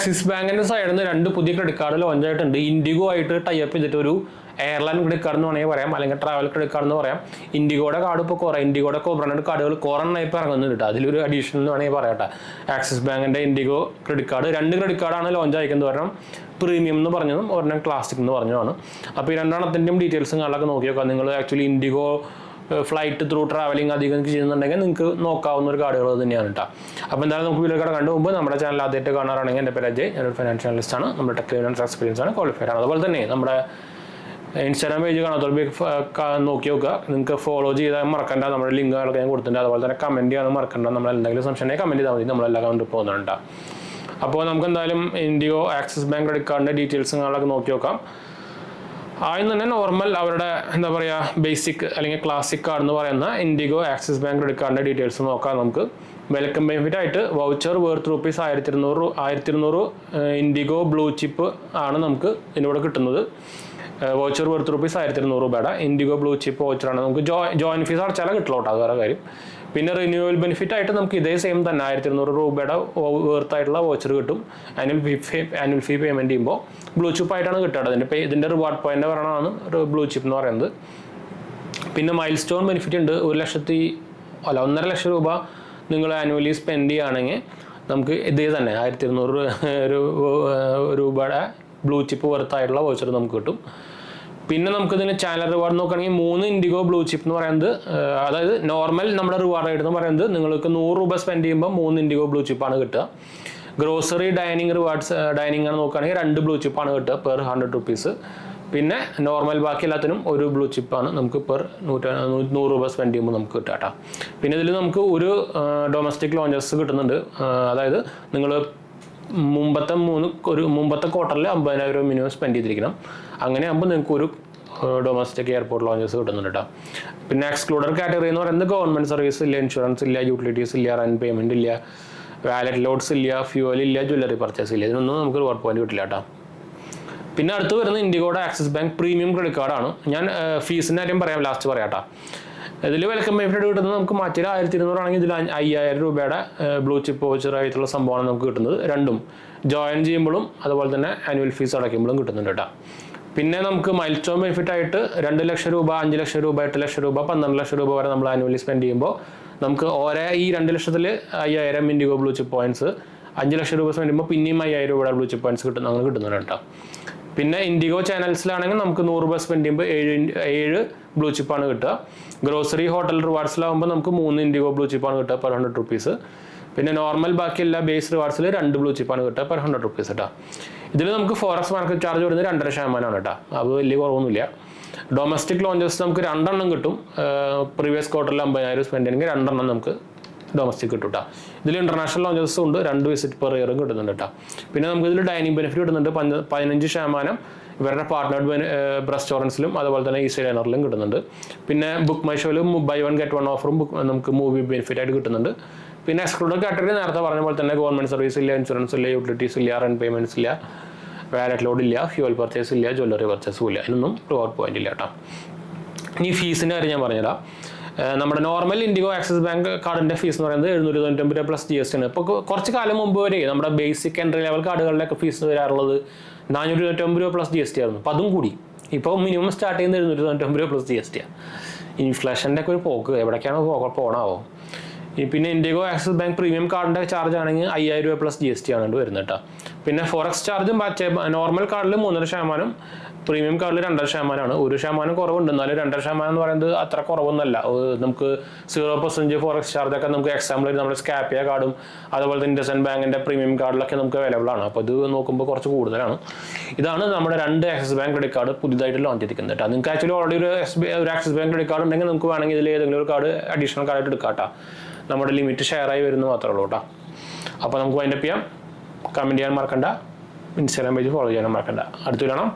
Axis ബാങ്കിന്റെ സൈഡിൽ നിന്ന് 2 പുതിയ ക്രെഡിറ്റ് കാർഡ് ലോഞ്ച് ആയിട്ടുണ്ട്. ഇൻഡിഗോ ആയിട്ട് ടൈപ്പ് ചെയ്തിട്ട് ഒരു എയർലൈൻ ക്രെഡിറ്റ് കാർഡ് എന്ന് വേണമെങ്കിൽ പറയാം, അല്ലെങ്കിൽ ട്രാവൽ ക്രെഡിറ്റ് കാർഡ് എന്ന് പറയാം. ഇൻഡിഗോയുടെ കാർഡ് ഇപ്പോൾ ഇൻഡിഗോയുടെ കോബ്രാൻഡ് കാർഡുകൾ കുറെണ്ണായി ഇറങ്ങുന്നുണ്ട് കേട്ടോ. അതിലൊരു അഡീഷണൽ എന്ന് വേണമെങ്കിൽ പറയട്ടെ. ആക്സിസ് ബാങ്കിന്റെ ഇൻഡിഗോ ക്രെഡിറ്റ് കാർഡ് 2 ക്രെഡിറ്റ് കാർഡാണ് ലോഞ്ച് ആയിരിക്കുന്നത്. ഒരെണ്ണം പ്രീമിയം എന്ന് പറഞ്ഞതും ഒരെണ്ണം ക്ലാസിക് എന്ന് പറഞ്ഞതാണ്. അപ്പോൾ ഈ രണ്ടെണ്ണത്തിൻ്റെയും ഡീറ്റെയിൽസും കാര്യങ്ങളൊക്കെ നോക്കി നോക്കാം. നിങ്ങൾ actually IndiGo flight through travelling അധികം ചെയ്യുന്നുണ്ടെങ്കിൽ നിങ്ങൾക്ക് നോക്കാവുന്ന ഒരു കാർഡുകൾ തന്നെയാണ് കേട്ടോ. അപ്പോൾ എന്തായാലും നമുക്ക് വീഡിയോ കാർഡ് കണ്ടു മുമ്പ് നമ്മുടെ ചാനൽ ആദ്യമായിട്ട് കാണാറാണെങ്കിൽ എൻ്റെ പേര് അജയ്, ഞാനൊരു ഫൈനാൻഷ്യൽ അനലിസ്റ്റ് ആണ്. നമ്മുടെ ടെക് ഫിനാൻസ് എക്സ്പീരിയൻസ് ആണ്, ക്വാളിഫൈഡ് ആണ്. അതുപോലെ തന്നെ നമ്മുടെ ഇൻസ്റ്റാഗ്രാം പേജ് കാണാത്തവർ നോക്കി നോക്കുക. നിങ്ങൾക്ക് ഫോളോ ചെയ്താൽ മറക്കണ്ട. നമ്മുടെ ലിങ്കുകളൊക്കെ ഞാൻ കൊടുത്തിട്ടുണ്ട്. അതുപോലെ തന്നെ കമൻറ്റ് ചെയ്യാൻ മറക്കണ്ട. നമ്മൾ എന്തെങ്കിലും സംശയം കമൻറ്റ് ചെയ്താൽ മതി, നമ്മളെല്ലാം കമൻറ്റ് പോകുന്നുണ്ട്. അപ്പോൾ നമുക്ക് എന്തായാലും ഇൻഡിഗോ ആക്സിസ് ബാങ്ക് ക്രെഡിറ്റ് കാർഡിൻ്റെ ഡീറ്റെയിൽസും കാര്യങ്ങളൊക്കെ നോക്കി നോക്കാം. ആദ്യം തന്നെ നോർമൽ അവരുടെ എന്താ പറയുക ബേസിക് അല്ലെങ്കിൽ ക്ലാസിക് കാർഡ് എന്ന് പറയുന്ന ഇൻഡിഗോ ആക്സിസ് ബാങ്ക് ക്രെഡിറ്റ് കാർഡിൻ്റെ ഡീറ്റെയിൽസ് നോക്കാം. നമുക്ക് വെൽക്കം ബെനിഫിറ്റ് ആയിട്ട് voucher worth rupees 1200 IndiGo blue chip ആണ് നമുക്ക് ഇതിലൂടെ കിട്ടുന്നത്. വൗച്ചർ വർത്ത് റുപ്പീസ് 1200 രൂപയുടെ ഇൻഡിഗോ ബ്ലൂ ചിപ്പ് വൗച്ചറാണ്. നമുക്ക് ജോയിൻ ഫീസ് അടച്ചാലേ കിട്ടുള്ളൂ കേട്ടോ, അത് വേറെ കാര്യം. പിന്നെ റിന്യൂവൽ ബെനിഫിറ്റ് ആയിട്ട് നമുക്ക് ഇതേ സെയിം തന്നെ 1200 രൂപയുടെ വർത്തായിട്ടുള്ള വൗച്ചർ കിട്ടും. ആനുവൽ ഫീ പേയ്മെൻറ്റ് ചെയ്യുമ്പോൾ ബ്ലൂ ചിപ്പ് ആയിട്ടാണ് കിട്ടുക. ഇതിൻ്റെ റിവാർഡ് പോയിന്റ് പറയണതാണ് ബ്ലൂ ചിപ്പ് എന്ന് പറയുന്നത്. പിന്നെ മൈൽ സ്റ്റോൺ ബെനിഫിറ്റ് ഉണ്ട്. 1.5 ലക്ഷം രൂപ നിങ്ങൾ ആനുവലി സ്പെൻഡ് ചെയ്യുകയാണെങ്കിൽ നമുക്ക് ഇതേ തന്നെ 1200 രൂപയുടെ ബ്ലൂ ചിപ്പ് വർത്തായിട്ടുള്ള വൗച്ചർ നമുക്ക് കിട്ടും. പിന്നെ നമുക്കിതിന് ചാനൽ റിവാർഡ് നോക്കുകയാണെങ്കിൽ 3 ഇൻഡിഗോ ബ്ലൂ ചിപ്പ് എന്ന് പറയുന്നത്, അതായത് നോർമൽ നമ്മുടെ റിവാർഡ് ആയിട്ട് എന്ന് പറയുന്നത് നിങ്ങൾക്ക് 100 രൂപ സ്പെൻഡ് ചെയ്യുമ്പോൾ 3 ഇൻഡിഗോ ബ്ലൂ ചിപ്പാണ് കിട്ടുക. ഗ്രോസറി ഡൈനിങ് റിവാർഡ്സ് ഡൈനിങ് ആണ് നോക്കുകയാണെങ്കിൽ 2 ബ്ലൂ ചിപ്പാണ് കിട്ടുക പെർ 100 റുപ്പീസ്. പിന്നെ നോർമൽ ബാക്കി എല്ലാത്തിനും 1 ബ്ലൂ ചിപ്പാണ് നമുക്ക് പെർ 100 രൂപ സ്പെൻഡ് ചെയ്യുമ്പോൾ നമുക്ക് കിട്ടുക കേട്ടോ. പിന്നെ ഇതിൽ നമുക്ക് ഒരു ഡൊമസ്റ്റിക് ലോഞ്ചസ് കിട്ടുന്നുണ്ട്. അതായത് നിങ്ങൾ മുമ്പത്തെ ക്വാർട്ടറിൽ 50,000 മിനിമം സ്പെൻഡ് ചെയ്തിരിക്കണം. അങ്ങനെ ആകുമ്പോൾ നിങ്ങൾക്ക് ഒരു ഡൊമസ്റ്റിക് എയർപോർട്ട് ലോഞ്ചസ് കിട്ടുന്നുണ്ട് കേട്ടോ. പിന്നെ എക്സ്ക്ലൂഡഡ് കാറ്റഗറി എന്ന് പറയുന്നത് ഗവൺമെൻറ് സർവീസ് ഇല്ല, ഇൻഷുറൻസ് ഇല്ല, യൂട്ടിലിറ്റീസ് ഇല്ല, റെന്റ് പേയ്മെൻറ്റ് ഇല്ല, വാലറ്റ് ലോഡ്സ് ഇല്ല, ഫ്യൂവൽ ഇല്ല, ജ്വല്ലറി പർച്ചേസ് ഇല്ല. ഇതിനൊന്നും നമുക്ക് റിവാർഡ് പോയിന്റ് കിട്ടില്ല കേട്ടോ. പിന്നെ അടുത്ത് വരുന്ന ഇൻഡിഗോയുടെ ആക്സിസ് ബാങ്ക് പ്രീമിയം ക്രെഡിറ്റ് കാർഡാണ്. ഞാൻ ഫീസിൻ്റെ കാര്യം ലാസ്റ്റ് പറയാം കേട്ടോ. ഇതിൽ വെൽക്കം ബെനിഫിറ്റ് കിട്ടുന്നത് നമുക്ക് മാറ്റിയിൽ 1200 ആണെങ്കിൽ ഇതിൽ 5000 രൂപയുടെ ബ്ലൂ ചിപ്പ് വൗച്ചർ ആയിട്ടുള്ള സംഭവമാണ് നമുക്ക് കിട്ടുന്നത്. രണ്ടും ജോയിൻ ചെയ്യുമ്പോഴും അതുപോലെ തന്നെ ആനുവൽ ഫീസ് അടയ്ക്കുമ്പോഴും കിട്ടുന്നുണ്ട് കേട്ടോ. പിന്നെ നമുക്ക് മൈൽ സ്റ്റോൺ ബെനിഫിറ്റ് ആയിട്ട് 2 ലക്ഷം രൂപ, 5 ലക്ഷം രൂപ, 8 ലക്ഷം രൂപ, 12 ലക്ഷം രൂപ വരെ നമ്മൾ ആനുവലി സ്പെൻഡ് ചെയ്യുമ്പോൾ നമുക്ക് ഈ 2 ലക്ഷത്തിൽ 5000 ഇൻഡിഗോ ബ്ലൂ ചിപ്പ് പോയിന്റ്സ്, 5 ലക്ഷം രൂപ സ്പെൻഡ് ചെയ്യുമ്പോൾ പിന്നെയും 5000 രൂപയുടെ ബ്ലൂ ചിപ്പ് പോയിന്റ്സ് അങ്ങനെ കിട്ടുന്നുണ്ട് കേട്ടോ. പിന്നെ ഇൻഡിഗോ ചാനൽസിലാണെങ്കിൽ നമുക്ക് 100 രൂപ സ്പെൻഡ് ചെയ്യുമ്പോൾ 7 ബ്ലൂ ചിപ്പാണ് കിട്ടുക. ഗ്രോസറി ഹോട്ടൽ റിവാർഡ്സിലാകുമ്പോൾ നമുക്ക് 3 ഇൻഡിഗോ ബ്ലൂ ചിപ്പാണ് കിട്ടുക പെർ 100 റുപ്പീസ്. പിന്നെ നോർമൽ ബാക്കി എല്ലാ ബേസ് റിവാർഡ്സിൽ 2 ബ്ലൂ ചിപ്പാണ് കിട്ടുക പെർ 100 റുപ്പീസ് കേട്ടോ. ഇതിൽ നമുക്ക് ഫോറക്സ് മാർക്കറ്റ് ചാർജ് വരുന്നത് 2.5% കേട്ടോ. അത് വലിയ കുറവൊന്നുമില്ല. ഡൊമസ്റ്റിക് ലോഞ്ചസ് നമുക്ക് 2 എണ്ണം കിട്ടും. പ്രീവിയസ് ക്വാർട്ടറിൽ 50,000 സ്പെൻഡ് ചെയ്യണമെങ്കിൽ 2 എണ്ണം നമുക്ക് ഡൊമസ്റ്റിക് കിട്ടും കേട്ടോ. ഇതിൽ ഇന്റർനാഷണൽ ലോഞ്ചസും ഉണ്ട്, 2 വിസിറ്റ് പെർ ഇയറും കിട്ടുന്നുണ്ട് കേട്ടോ. പിന്നെ നമുക്ക് ഇതിൽ ഡൈനിങ് ബെനിഫിറ്റ് കിട്ടുന്നുണ്ട്. 15% ഇവരുടെ പാർട്ട്നർഡ് റെസ്റ്റോറൻറ്റ്സിലും അതുപോലെ തന്നെ ഈസ്റ്റ് ഡൈനറിലും കിട്ടുന്നുണ്ട്. പിന്നെ ബുക്ക് മൈ ഷോയിലും ബൈ 1 ഗെറ്റ് 1 ഓഫറും നമുക്ക് മൂവി ബെനിഫിറ്റ് ആയിട്ട് കിട്ടുന്നുണ്ട്. പിന്നെ എക്സ്ക്ലൂഡഡ് കാറ്റഗറി നേരത്തെ പറഞ്ഞ പോലെ തന്നെ ഗവൺമെൻറ് സർവീസ് ഇല്ല, ഇൻഷുറൻസ് ഇല്ല, യൂട്ടിലിറ്റീസ് ഇല്ല, റെന്റ് പേയ്മെന്റ്സ് ഇല്ല, വാലറ്റ് ലോഡ് ഇല്ല, ഫ്യൂവൽ പർച്ചേസ് ഇല്ല, ജ്വല്ലറി പർച്ചേസും ഇല്ല. ഇതിനൊന്നും റിവാർഡ് പോയിന്റ് ഇല്ല കേട്ടോ. ഇനി ഫീസിൻ്റെ കാര്യം ഞാൻ പറഞ്ഞുതരാം. നമ്മുടെ നോർമൽ ഇൻഡിഗോ ആക്സിസ് ബാങ്ക് കാർഡിൻ്റെ ഫീസ് എന്ന് പറയുന്നത് 799 രൂപ പ്ലസ് GST ആണ്. ഇപ്പോൾ കുറച്ച് കാലം മുമ്പ് വരെ നമ്മുടെ ബേസിക് എൻട്രി ലെവൽ കാർഡുകളിലൊക്കെ ഫീസ് വരാറുള്ളത് 499 രൂപ പ്ലസ് GST ആയിരുന്നു. അപ്പോൾ അതും കൂടി ഇപ്പോൾ മിനിമം സ്റ്റാർട്ട് ചെയ്യുന്നത് 799 രൂപ പ്ലസ് GST ആണ്. ഇൻഫ്ലേഷൻ്റെ ഒക്കെ ഒരു പോക്ക് എവിടേക്കാണ് പോകണാവോ. പിന്നെ ഇൻഡിഗോ ആക്സിസ് ബാങ്ക് പ്രീമിയം കാർഡിൻ്റെ ചാർജ് ആണെങ്കിൽ 5000 രൂപ പ്ലസ് GST ആണ് വരുന്നത് കേട്ടോ. പിന്നെ ഫോറക്സ് ചാർജും നോർമൽ കാർഡിൽ 3.5%, പ്രീമിയം കാർഡിൽ 2.5%. 1% കുറവുണ്ട്, എന്നാലും 2.5% എന്ന് പറയുന്നത് അത്ര കുറവൊന്നുമല്ല. നമുക്ക് 0% ഫോറക്സ് ചാർജൊക്കെ നമുക്ക് എക്സാമ്പിൾ നമ്മുടെ സ്കാപ്പിയ കാർഡും അതുപോലെ തന്നെ ഇൻഡസ്ഇൻഡ് ബാങ്കിൻ്റെ പ്രീമിയം കാർഡിലൊക്കെ നമുക്ക് അവൈലബിൾ ആണ്. അപ്പോൾ ഇത് നോക്കുമ്പോൾ കുറച്ച് കൂടുതലാണ്. ഇതാണ് നമ്മുടെ 2 ആക്സിസ് ബാങ്ക് ക്രെഡിറ്റ് കാർഡ് പുതിയതായിട്ട് ലോഞ്ച് ചെയ്തിരിക്കുന്നത് കേട്ടോ. നിങ്ങൾക്ക് ആക്ച്വലി ഓൾറെഡി ഒരു ആക്സിസ് ബാങ്ക് ക്രെഡിറ്റ് കാർഡ് ഉണ്ടെങ്കിൽ നമുക്ക് വേണമെങ്കിൽ ഇതിൽ ഏതെങ്കിലും ഒരു കാർഡ് അഡീഷണൽ കാർഡായിട്ട് എടുക്കാം കേട്ടോ. നമ്മുടെ ലിമിറ്റ് ഷെയർ ആയി വരുന്നത് മാത്രമേ ഉള്ളൂ കേട്ടോ. അപ്പോൾ നമുക്ക് വൈൻഡപ്പ് ചെയ്യാം. കമൻറ്റ് ചെയ്യാൻ മറക്കണ്ട, ഇൻസ്റ്റാഗ്രാം പേജ് ഫോളോ ചെയ്യാനും മറക്കണ്ട. അടുത്ത് കാണാം.